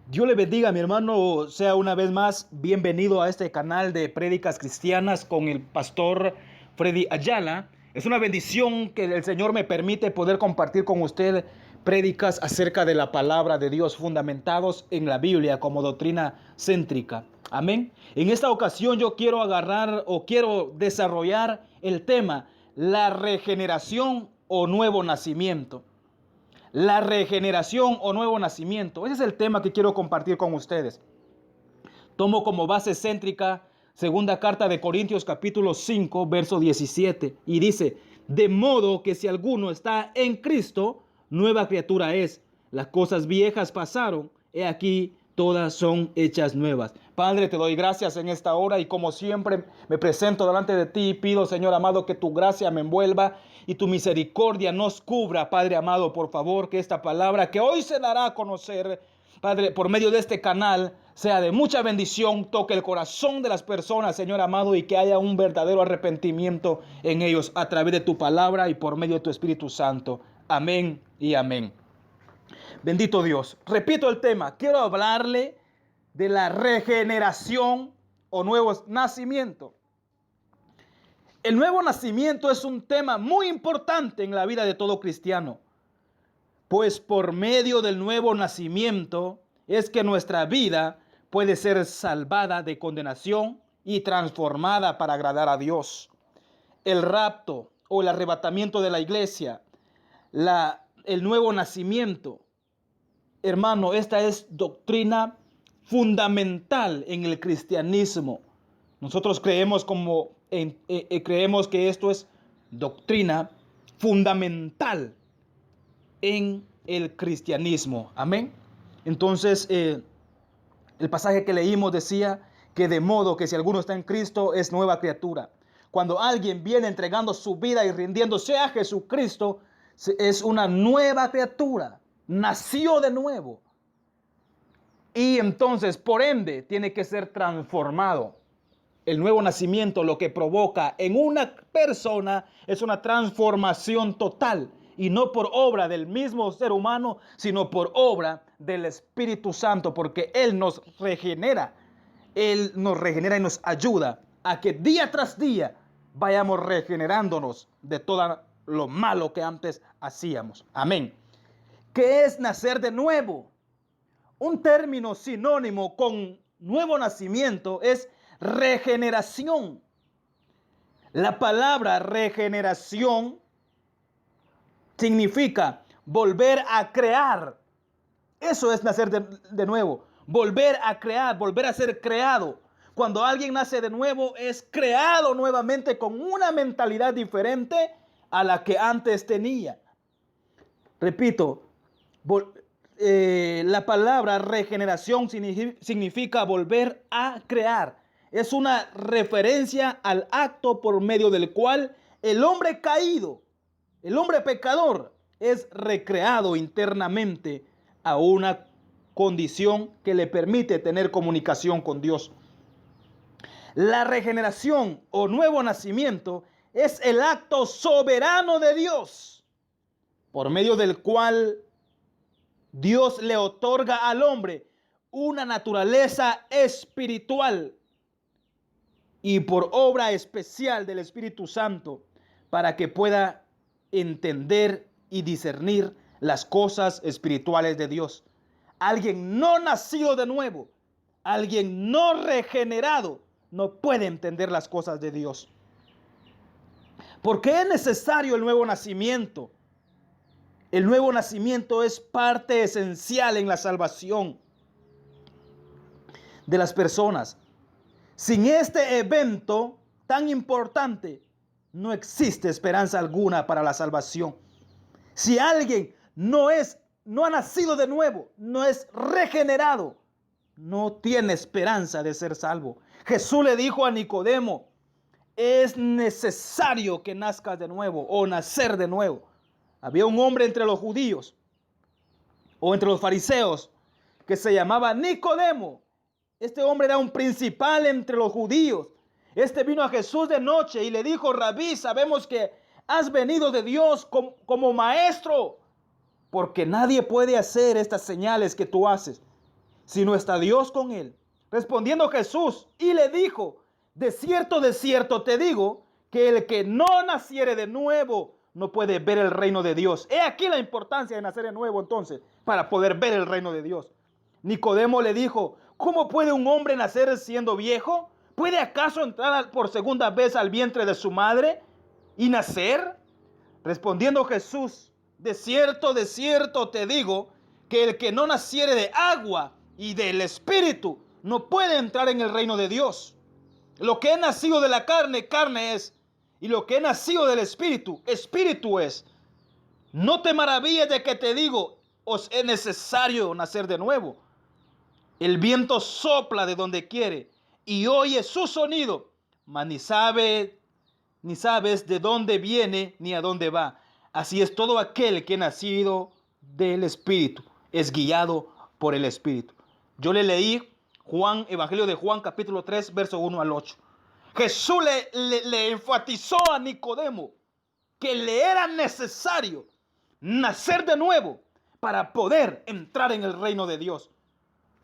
Dios le bendiga, mi hermano. Sea una vez más bienvenido a este canal de Prédicas Cristianas con el pastor Freddy Ayala. Es una bendición que el Señor me permite poder compartir con usted prédicas acerca de la palabra de Dios fundamentados en la Biblia como doctrina céntrica. Amén. En esta ocasión yo quiero quiero desarrollar el tema la regeneración o nuevo nacimiento. La regeneración o nuevo nacimiento. Ese es el tema que quiero compartir con ustedes. Tomo como base céntrica segunda carta de Corintios capítulo 5, verso 17. Y dice, de modo que si alguno está en Cristo, nueva criatura es. Las cosas viejas pasaron, he aquí todas son hechas nuevas. Padre, te doy gracias en esta hora y como siempre me presento delante de ti y pido, Señor amado, que tu gracia me envuelva y tu misericordia nos cubra, Padre amado, por favor, que esta palabra que hoy se dará a conocer, Padre, por medio de este canal, sea de mucha bendición, toque el corazón de las personas, Señor amado, y que haya un verdadero arrepentimiento en ellos a través de tu palabra y por medio de tu Espíritu Santo. Amén y amén. Bendito Dios. Repito el tema. Quiero hablarle de la regeneración o nuevo nacimiento. El nuevo nacimiento es un tema muy importante en la vida de todo cristiano, pues por medio del nuevo nacimiento es que nuestra vida puede ser salvada de condenación y transformada para agradar a Dios. El rapto o el arrebatamiento de la iglesia, el nuevo nacimiento, hermano, esta es doctrina fundamental en el cristianismo. Nosotros creemos creemos que esto es doctrina fundamental en el cristianismo. Amén. Entonces, el pasaje que leímos decía que de modo que si alguno está en Cristo es nueva criatura. Cuando alguien viene entregando su vida y rindiéndose a Jesucristo, es una nueva criatura. Nació de nuevo. Y entonces, por ende, tiene que ser transformado. El nuevo nacimiento lo que provoca en una persona es una transformación total. Y no por obra del mismo ser humano, sino por obra del Espíritu Santo. Porque Él nos regenera. Él nos regenera y nos ayuda a que día tras día vayamos regenerándonos de todo lo malo que antes hacíamos. Amén. ¿Qué es nacer de nuevo? Un término sinónimo con nuevo nacimiento es regeneración. La palabra regeneración significa volver a crear. Eso es nacer de nuevo. Volver a crear, volver a ser creado. Cuando alguien nace de nuevo es creado nuevamente con una mentalidad diferente a la que antes tenía. Repito, la palabra regeneración significa volver a crear. Es una referencia al acto por medio del cual el hombre caído, el hombre pecador, es recreado internamente a una condición que le permite tener comunicación con Dios. La regeneración o nuevo nacimiento es el acto soberano de Dios, por medio del cual Dios le otorga al hombre una naturaleza espiritual y por obra especial del Espíritu Santo para que pueda entender y discernir las cosas espirituales de Dios. Alguien no nacido de nuevo, alguien no regenerado, no puede entender las cosas de Dios. ¿Por qué es necesario el nuevo nacimiento? El nuevo nacimiento es parte esencial en la salvación de las personas. Sin este evento tan importante, no existe esperanza alguna para la salvación. Si alguien no ha nacido de nuevo, no es regenerado, no tiene esperanza de ser salvo. Jesús le dijo a Nicodemo, es necesario que nazcas de nuevo o nacer de nuevo. Había un hombre entre los judíos o entre los fariseos que se llamaba Nicodemo. Este hombre era un principal entre los judíos. Este vino a Jesús de noche y le dijo, Rabí, sabemos que has venido de Dios como maestro, porque nadie puede hacer estas señales que tú haces si no está Dios con él. Respondiendo Jesús y le dijo, de cierto te digo, que el que no naciere de nuevo no puede ver el reino de Dios. He aquí la importancia de nacer de nuevo entonces, para poder ver el reino de Dios. Nicodemo le dijo, ¿cómo puede un hombre nacer siendo viejo? ¿Puede acaso entrar por segunda vez al vientre de su madre y nacer? Respondiendo Jesús, de cierto te digo, que el que no naciere de agua y del Espíritu no puede entrar en el reino de Dios. Lo que es nacido de la carne, carne es, y lo que es nacido del Espíritu, Espíritu es. No te maravilles de que te digo, os es necesario nacer de nuevo. El viento sopla de donde quiere y oye su sonido, mas ni sabes de dónde viene ni a dónde va. Así es todo aquel que ha nacido del Espíritu, es guiado por el Espíritu. Yo le leí Evangelio de Juan, capítulo 3, verso 1 al 8. Jesús le enfatizó a Nicodemo que le era necesario nacer de nuevo para poder entrar en el reino de Dios.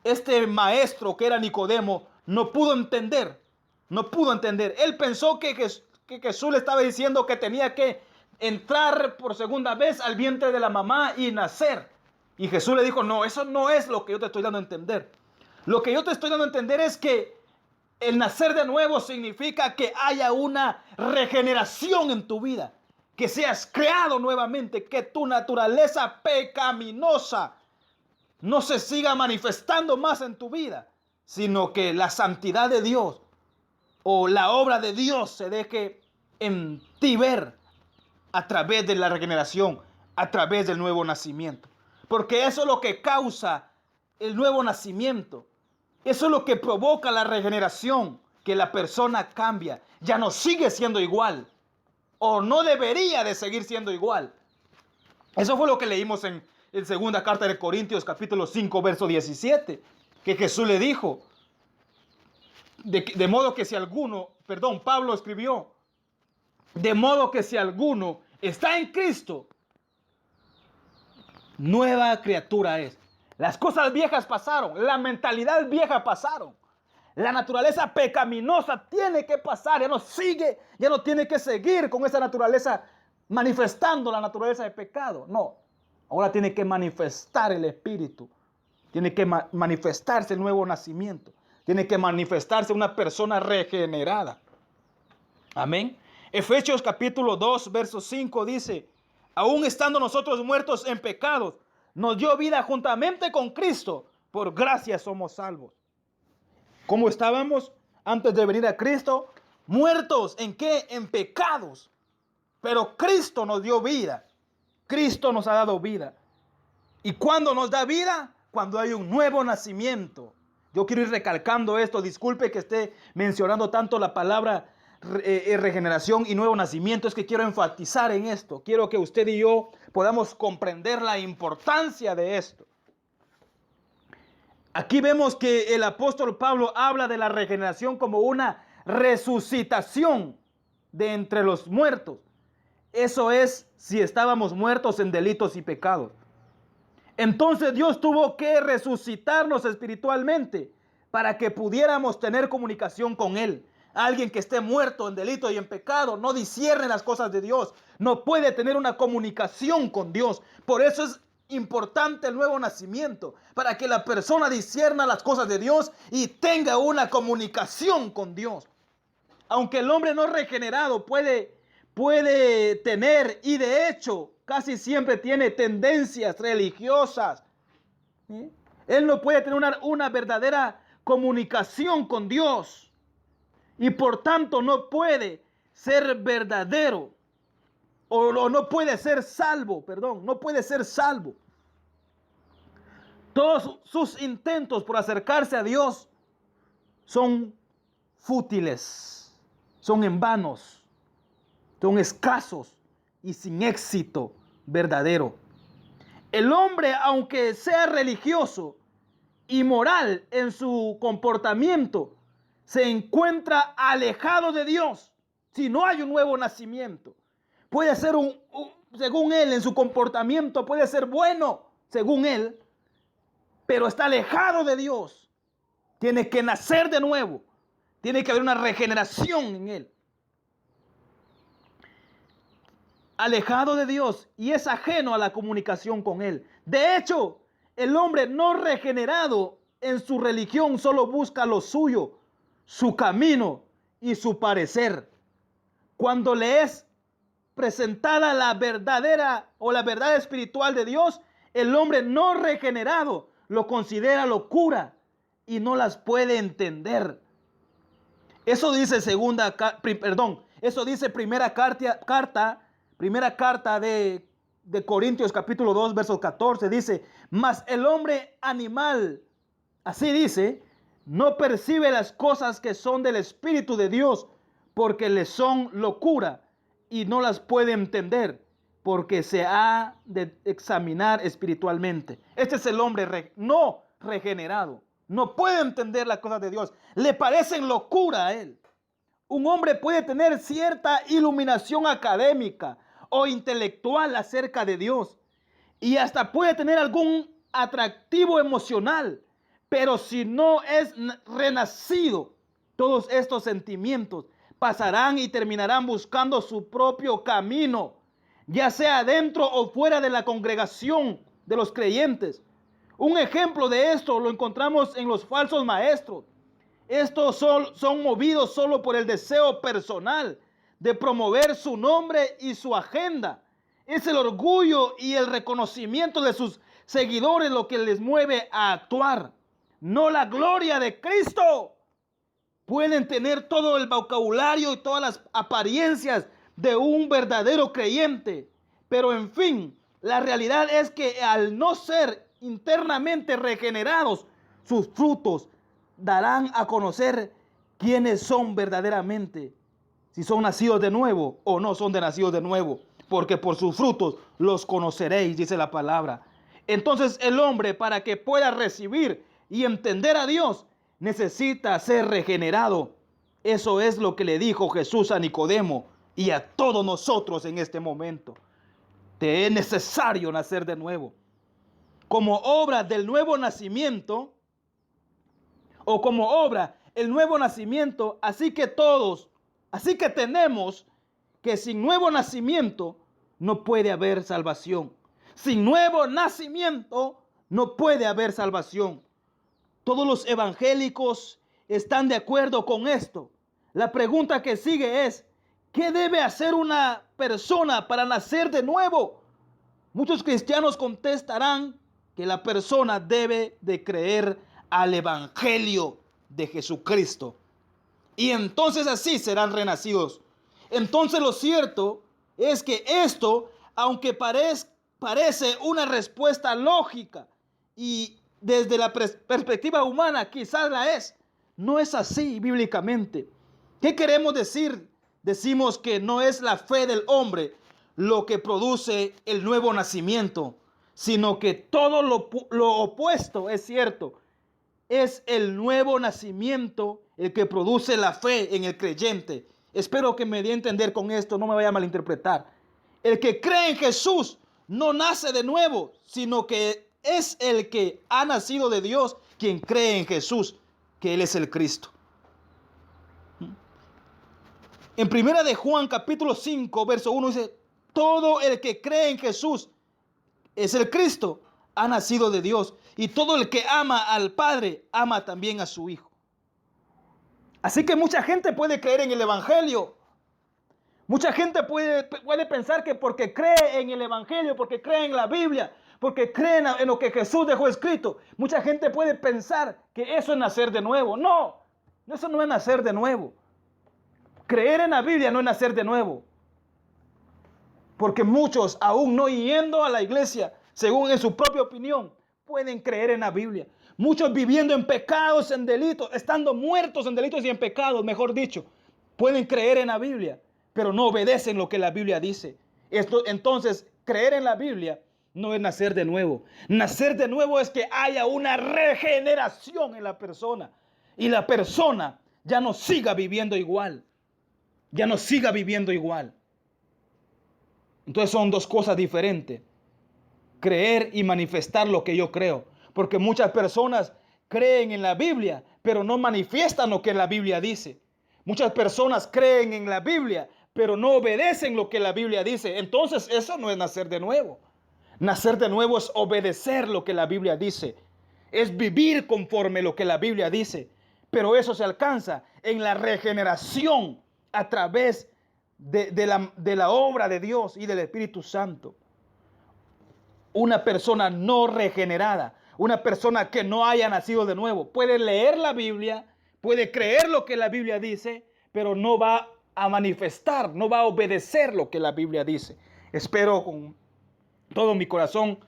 Este maestro que era Nicodemo no pudo entender. Él pensó que Jesús le estaba diciendo que tenía que entrar por segunda vez al vientre de la mamá y nacer. Y Jesús le dijo, no, eso no es lo que yo te estoy dando a entender. Lo que yo te estoy dando a entender es que el nacer de nuevo significa que haya una regeneración en tu vida, que seas creado nuevamente, que tu naturaleza pecaminosa no se siga manifestando más en tu vida, sino que la santidad de Dios o la obra de Dios se deje en ti ver a través de la regeneración, a través del nuevo nacimiento. Porque eso es lo que causa el nuevo nacimiento. Eso es lo que provoca la regeneración, que la persona cambia, ya no sigue siendo igual o no debería de seguir siendo igual. Eso fue lo que leímos en segunda carta de Corintios capítulo 5 verso 17, que Jesús le dijo, de modo que si alguno, Pablo escribió, de modo que si alguno está en Cristo, nueva criatura es. Las cosas viejas pasaron, la mentalidad vieja pasaron. La naturaleza pecaminosa tiene que pasar, ya no tiene que seguir con esa naturaleza, manifestando la naturaleza de pecado. No, ahora tiene que manifestar el Espíritu, tiene que manifestarse el nuevo nacimiento, tiene que manifestarse una persona regenerada. Amén. Efesios capítulo 2, verso 5 dice, aún estando nosotros muertos en pecados, nos dio vida juntamente con Cristo, por gracia somos salvos. ¿Cómo estábamos antes de venir a Cristo? Muertos, ¿en qué? En pecados. Pero Cristo nos dio vida. Cristo nos ha dado vida. ¿Y cuándo nos da vida? Cuando hay un nuevo nacimiento. Yo quiero ir recalcando esto. Disculpe que esté mencionando tanto la palabra regeneración y nuevo nacimiento. Es que quiero enfatizar en esto. Quiero que usted y yo podamos comprender la importancia de esto. Aquí vemos que el apóstol Pablo habla de la regeneración como una resucitación de entre los muertos. Eso es si estábamos muertos en delitos y pecados. Entonces Dios tuvo que resucitarnos espiritualmente para que pudiéramos tener comunicación con Él. Alguien que esté muerto en delito y en pecado no discierne las cosas de Dios, no puede tener una comunicación con Dios. Por eso es importante el nuevo nacimiento, para que la persona discierna las cosas de Dios y tenga una comunicación con Dios. Aunque el hombre no regenerado puede tener, y de hecho casi siempre tiene tendencias religiosas, ¿sí? Él no puede tener una verdadera comunicación con Dios y por tanto no puede ser verdadero o no puede ser salvo, no puede ser salvo. Todos sus intentos por acercarse a Dios son fútiles, son en vanos, son escasos y sin éxito verdadero. El hombre, aunque sea religioso y moral en su comportamiento, se encuentra alejado de Dios si no hay un nuevo nacimiento. Puede ser según él, en su comportamiento puede ser bueno, según él, pero está alejado de Dios. Tiene que nacer de nuevo. Tiene que haber una regeneración en él. Alejado de Dios y es ajeno a la comunicación con él. De hecho, el hombre no regenerado en su religión solo busca lo suyo, su camino y su parecer. Cuando le es presentada la verdadera o la verdad espiritual de Dios, el hombre no regenerado lo considera locura y no las puede entender. Eso dice primera carta de Corintios capítulo 2 verso 14, dice: mas el hombre animal, así dice, no percibe las cosas que son del Espíritu de Dios, porque le son locura y no las puede entender, porque se ha de examinar espiritualmente. Este es el hombre no regenerado. No puede entender las cosas de Dios. Le parecen locura a él. Un hombre puede tener cierta iluminación académica o intelectual acerca de Dios y hasta puede tener algún atractivo emocional, pero si no es renacido, todos estos sentimientos pasarán y terminarán buscando su propio camino, ya sea dentro o fuera de la congregación de los creyentes. Un ejemplo de esto lo encontramos en los falsos maestros. Estos son movidos solo por el deseo personal de promover su nombre y su agenda. Es el orgullo y el reconocimiento de sus seguidores lo que les mueve a actuar, no la gloria de Cristo. Pueden tener todo el vocabulario y todas las apariencias de un verdadero creyente, pero en fin, la realidad es que al no ser internamente regenerados, sus frutos darán a conocer quiénes son verdaderamente, si son nacidos de nuevo o no son nacidos de nuevo, porque por sus frutos los conoceréis, dice la palabra. Entonces el hombre, para que pueda recibir y entender a Dios, necesita ser regenerado. Eso es lo que le dijo Jesús a Nicodemo y a todos nosotros en este momento. Te es necesario nacer de nuevo. Como obra del nuevo nacimiento, o como obra el nuevo nacimiento, así que tenemos que sin nuevo nacimiento no puede haber salvación. Sin nuevo nacimiento no puede haber salvación. Todos los evangélicos están de acuerdo con esto. La pregunta que sigue es: ¿qué debe hacer una persona para nacer de nuevo? Muchos cristianos contestarán que la persona debe de creer al evangelio de Jesucristo. Y entonces así serán renacidos. Entonces lo cierto es que esto, aunque parece una respuesta lógica y desde la perspectiva humana quizás la es, no es así bíblicamente. ¿Qué queremos decir? Decimos que no es la fe del hombre lo que produce el nuevo nacimiento, sino que todo lo opuesto es cierto. Es el nuevo nacimiento el que produce la fe en el creyente. Espero que me dé a entender con esto, no me vaya a malinterpretar. El que cree en Jesús no nace de nuevo, sino que es el que ha nacido de Dios quien cree en Jesús, que Él es el Cristo. En primera de Juan capítulo 5 verso 1 dice: todo el que cree en Jesús es el Cristo, ha nacido de Dios, y todo el que ama al Padre ama también a su Hijo. Así que mucha gente puede creer en el evangelio. Mucha gente puede pensar que porque cree en el evangelio, porque cree en la Biblia, porque creen en lo que Jesús dejó escrito, mucha gente puede pensar que eso es nacer de nuevo. No, eso no es nacer de nuevo. Creer en la Biblia no es nacer de nuevo. Porque muchos, aún no yendo a la iglesia, según en su propia opinión, pueden creer en la Biblia. Muchos viviendo en pecados, en delitos, estando muertos en delitos y en pecados, mejor dicho, pueden creer en la Biblia, pero no obedecen lo que la Biblia dice. Entonces, creer en la Biblia no es nacer de nuevo. Nacer de nuevo es que haya una regeneración en la persona y la persona ya no siga viviendo igual. Ya no siga viviendo igual. Entonces son dos cosas diferentes. Creer y manifestar lo que yo creo. porque muchas personas creen en la Biblia, pero no manifiestan lo que la Biblia dice. Muchas personas creen en la Biblia, pero no obedecen lo que la Biblia dice. Entonces eso no es nacer de nuevo. Nacer de nuevo es obedecer lo que la Biblia dice. Es vivir conforme lo que la Biblia dice. Pero eso se alcanza en la regeneración a través de la obra de Dios y del Espíritu Santo. Una persona no regenerada, una persona que no haya nacido de nuevo, puede leer la Biblia, puede creer lo que la Biblia dice, pero no va a manifestar, no va a obedecer lo que la Biblia dice. Espero con todo mi corazón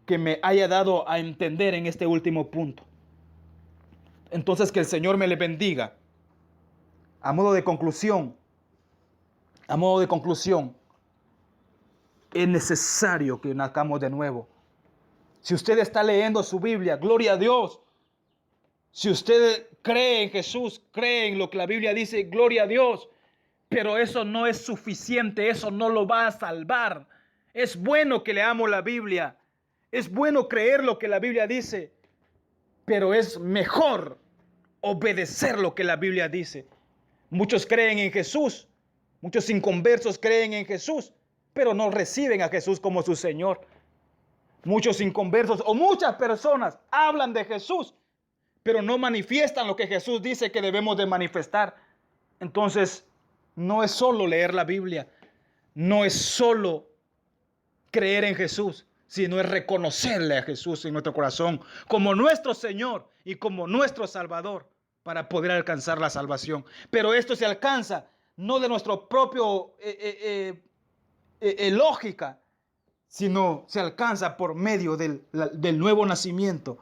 que me haya dado a entender en este último punto. Entonces, que el Señor me le bendiga. A modo de conclusión, es necesario que nazcamos de nuevo. Si usted está leyendo su Biblia, gloria a Dios. Si usted cree en Jesús, cree en lo que la Biblia dice, gloria a Dios. Pero eso no es suficiente, eso no lo va a salvar. Es bueno que leamos la Biblia, es bueno creer lo que la Biblia dice, pero es mejor obedecer lo que la Biblia dice. Muchos creen en Jesús, muchos inconversos creen en Jesús, pero no reciben a Jesús como su Señor. Muchos inconversos o muchas personas hablan de Jesús, pero no manifiestan lo que Jesús dice que debemos de manifestar. Entonces, no es solo leer la Biblia, no es solo creer en Jesús, sino es reconocerle a Jesús en nuestro corazón como nuestro Señor y como nuestro Salvador para poder alcanzar la salvación. Pero esto se alcanza no de nuestro propio lógica, sino se alcanza por medio del nuevo nacimiento,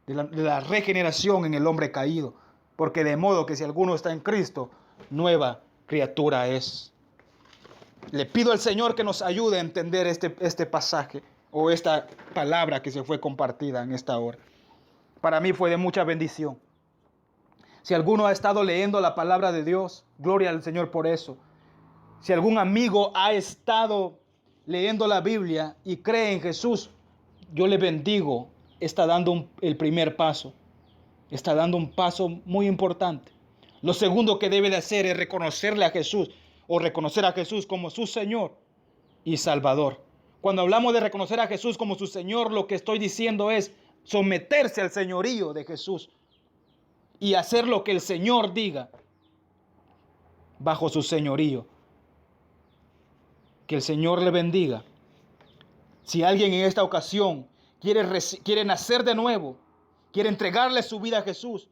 de la regeneración en el hombre caído. Porque de modo que si alguno está en Cristo, nueva criatura es. Le pido al Señor que nos ayude a entender este pasaje o esta palabra que se fue compartida en esta hora. Para mí fue de mucha bendición. Si alguno ha estado leyendo la palabra de Dios, gloria al Señor por eso. Si algún amigo ha estado leyendo la Biblia y cree en Jesús, yo le bendigo. Está dando el primer paso. Está dando un paso muy importante. Lo segundo que debe de hacer es reconocerle a Jesús o reconocer a Jesús como su Señor y Salvador. Cuando hablamos de reconocer a Jesús como su Señor, lo que estoy diciendo es someterse al señorío de Jesús y hacer lo que el Señor diga bajo su señorío. Que el Señor le bendiga. Si alguien en esta ocasión quiere nacer de nuevo, quiere entregarle su vida a Jesús,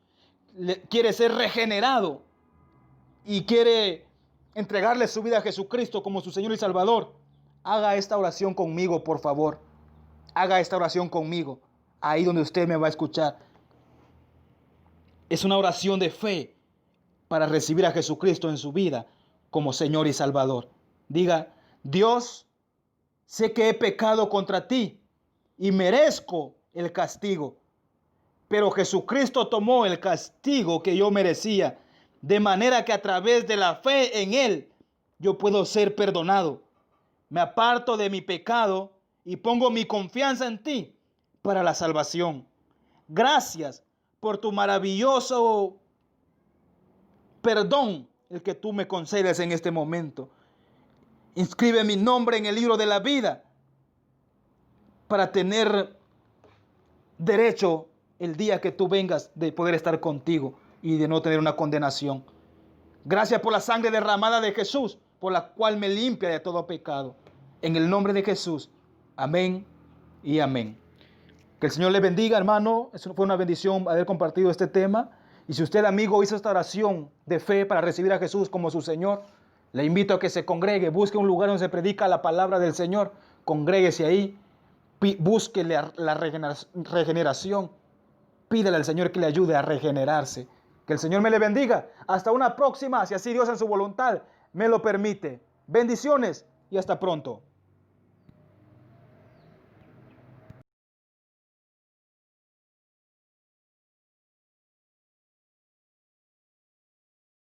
quiere ser regenerado y quiere entregarle su vida a Jesucristo como su Señor y Salvador, haga esta oración conmigo, por favor. Haga esta oración conmigo, ahí donde usted me va a escuchar. Es una oración de fe para recibir a Jesucristo en su vida como Señor y Salvador. Diga: Dios, sé que he pecado contra ti y merezco el castigo, pero Jesucristo tomó el castigo que yo merecía, de manera que a través de la fe en Él yo puedo ser perdonado. Me aparto de mi pecado y pongo mi confianza en ti para la salvación. Gracias por tu maravilloso perdón, el que tú me concedes en este momento. Inscribe mi nombre en el libro de la vida para tener derecho el día que tú vengas de poder estar contigo y de no tener una condenación. Gracias por la sangre derramada de Jesús, por la cual me limpia de todo pecado. En el nombre de Jesús. Amén y amén. Que el Señor le bendiga, hermano. Eso fue una bendición haber compartido este tema. Y si usted, amigo, hizo esta oración de fe para recibir a Jesús como su Señor, le invito a que se congregue, busque un lugar donde se predica la palabra del Señor, congréguese ahí, busque la regeneración, pídale al Señor que le ayude a regenerarse. Que el Señor me le bendiga. Hasta una próxima, si así Dios en su voluntad me lo permite. Bendiciones y hasta pronto.